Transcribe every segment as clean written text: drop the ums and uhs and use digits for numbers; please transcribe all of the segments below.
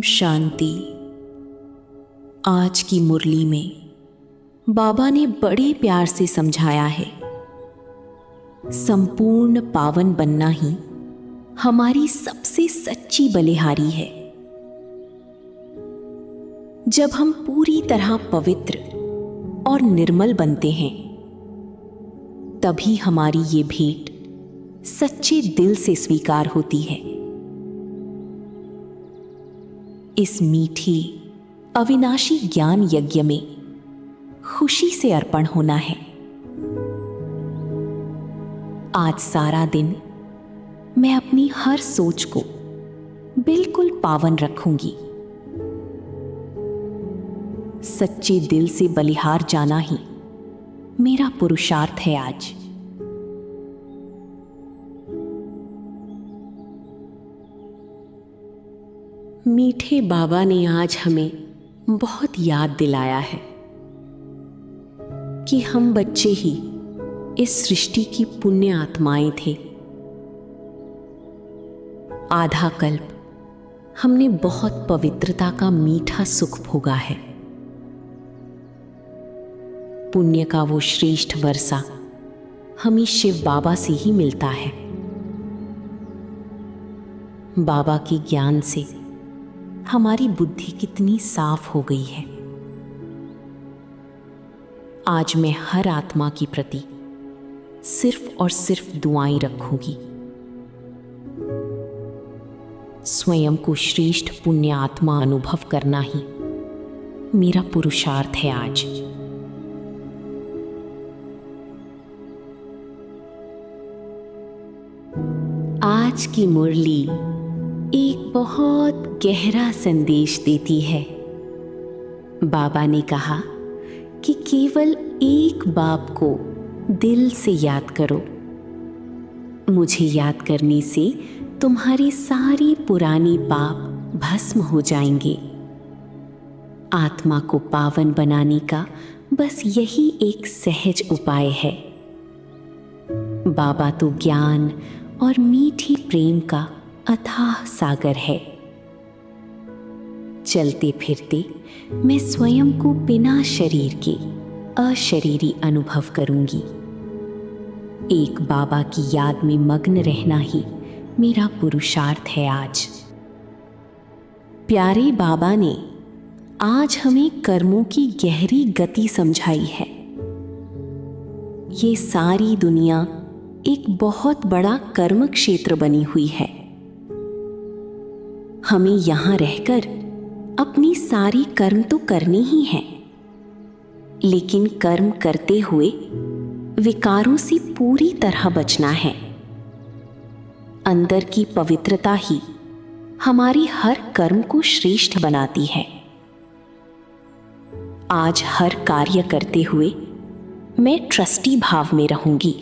शांति। आज की मुरली में बाबा ने बड़े प्यार से समझाया है, संपूर्ण पावन बनना ही हमारी सबसे सच्ची बलिहारी है। जब हम पूरी तरह पवित्र और निर्मल बनते हैं, तभी हमारी ये भेंट सच्चे दिल से स्वीकार होती है। इस मीठी अविनाशी ज्ञान यज्ञ में खुशी से अर्पण होना है। आज सारा दिन मैं अपनी हर सोच को बिल्कुल पावन रखूंगी। सच्चे दिल से बलिहार जाना ही मेरा पुरुषार्थ है। आज मीठे बाबा ने आज हमें बहुत याद दिलाया है कि हम बच्चे ही इस सृष्टि की पुण्य आत्माएं थे। आधा कल्प हमने बहुत पवित्रता का मीठा सुख भोगा है। पुण्य का वो श्रेष्ठ वर्षा हमें शिव बाबा से ही मिलता है। बाबा के ज्ञान से हमारी बुद्धि कितनी साफ हो गई है। आज मैं हर आत्मा के प्रति सिर्फ और सिर्फ दुआएं रखूंगी। स्वयं को श्रेष्ठ पुण्य आत्मा अनुभव करना ही मेरा पुरुषार्थ है। आज की मुरली एक बहुत गहरा संदेश देती है। बाबा ने कहा कि केवल एक बाप को दिल से याद करो। मुझे याद करने से तुम्हारी सारी पुरानी पाप भस्म हो जाएंगे। आत्मा को पावन बनाने का बस यही एक सहज उपाय है। बाबा तो ज्ञान और मीठी प्रेम का अथाह सागर है। चलते फिरते मैं स्वयं को बिना शरीर के अशरीरी अनुभव करूंगी। एक बाबा की याद में मग्न रहना ही मेरा पुरुषार्थ है। आज प्यारे बाबा ने आज हमें कर्मों की गहरी गति समझाई है। ये सारी दुनिया एक बहुत बड़ा कर्म क्षेत्र बनी हुई है। हमें यहां रहकर अपनी सारी कर्म तो करने ही हैं, लेकिन कर्म करते हुए विकारों से पूरी तरह बचना है। अंदर की पवित्रता ही हमारी हर कर्म को श्रेष्ठ बनाती है। आज हर कार्य करते हुए मैं ट्रस्टी भाव में रहूंगी।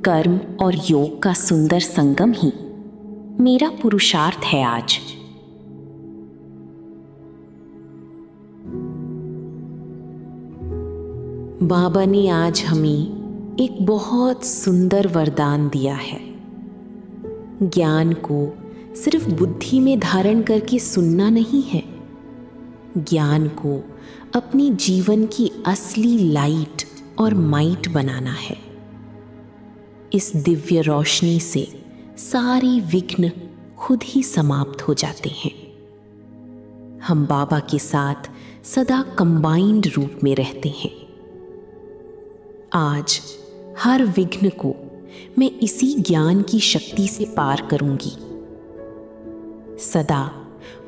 कर्म और योग का सुंदर संगम ही मेरा पुरुषार्थ है। आज बाबा ने आज हमें एक बहुत सुंदर वरदान दिया है। ज्ञान को सिर्फ बुद्धि में धारण करके सुनना नहीं है, ज्ञान को अपनी जीवन की असली लाइट और माइट बनाना है। इस दिव्य रोशनी से सारी विघ्न खुद ही समाप्त हो जाते हैं। हम बाबा के साथ सदा कंबाइंड रूप में रहते हैं। आज हर विघ्न को मैं इसी ज्ञान की शक्ति से पार करूंगी। सदा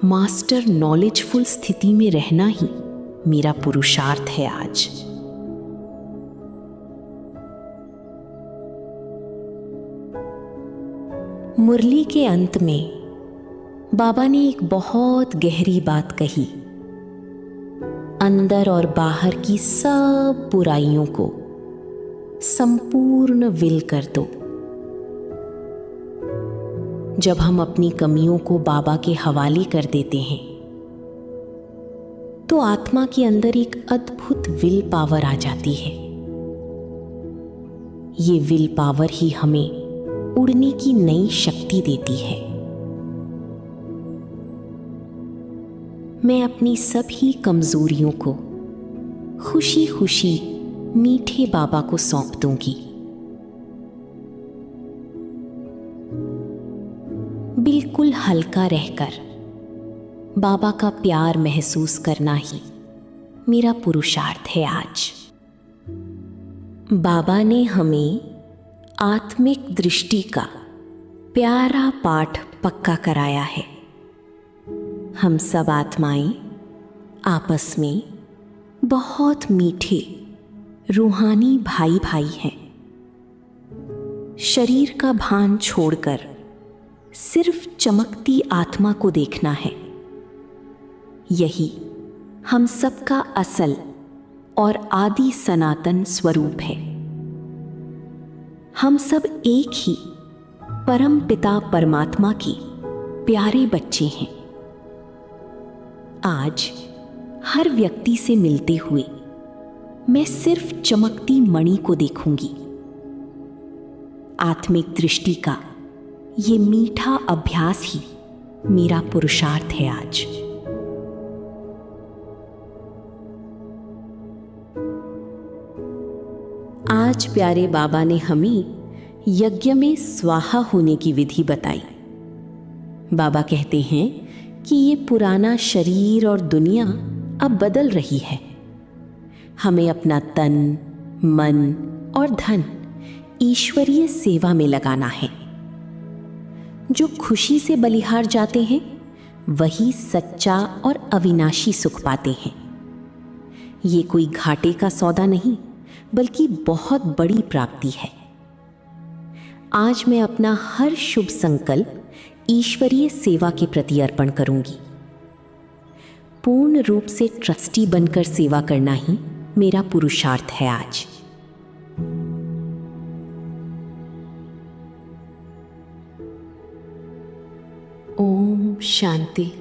मास्टर नॉलेजफुल स्थिति में रहना ही मेरा पुरुषार्थ है। आज मुरली के अंत में बाबा ने एक बहुत गहरी बात कही। अंदर और बाहर की सब बुराइयों को संपूर्ण विल कर दो। जब हम अपनी कमियों को बाबा के हवाले कर देते हैं, तो आत्मा के अंदर एक अद्भुत विल पावर आ जाती है। ये विल पावर ही हमें उड़ने की नई शक्ति देती है। मैं अपनी सभी कमजोरियों को खुशी खुशी मीठे बाबा को सौंप दूंगी। बिल्कुल हल्का रहकर बाबा का प्यार महसूस करना ही मेरा पुरुषार्थ है आज। बाबा ने हमें आत्मिक दृष्टि का प्यारा पाठ पक्का कराया है। हम सब आत्माएं आपस में बहुत मीठे रूहानी भाई भाई हैं। शरीर का भान छोड़कर सिर्फ चमकती आत्मा को देखना है। यही हम सबका असल और आदि सनातन स्वरूप है। हम सब एक ही परम पिता परमात्मा के प्यारे बच्चे हैं। आज हर व्यक्ति से मिलते हुए मैं सिर्फ चमकती मणि को देखूंगी। आत्मिक दृष्टि का ये मीठा अभ्यास ही मेरा पुरुषार्थ है आज। आज प्यारे बाबा ने हमें यज्ञ में स्वाहा होने की विधि बताई। बाबा कहते हैं कि ये पुराना शरीर और दुनिया अब बदल रही है। हमें अपना तन, मन और धन ईश्वरीय सेवा में लगाना है। जो खुशी से बलिहार जाते हैं वही सच्चा और अविनाशी सुख पाते हैं। ये कोई घाटे का सौदा नहीं बल्कि बहुत बड़ी प्राप्ति है। आज मैं अपना हर शुभ संकल्प ईश्वरीय सेवा के प्रति अर्पण करूंगी। पूर्ण रूप से ट्रस्टी बनकर सेवा करना ही मेरा पुरुषार्थ है आज। ओम शांति।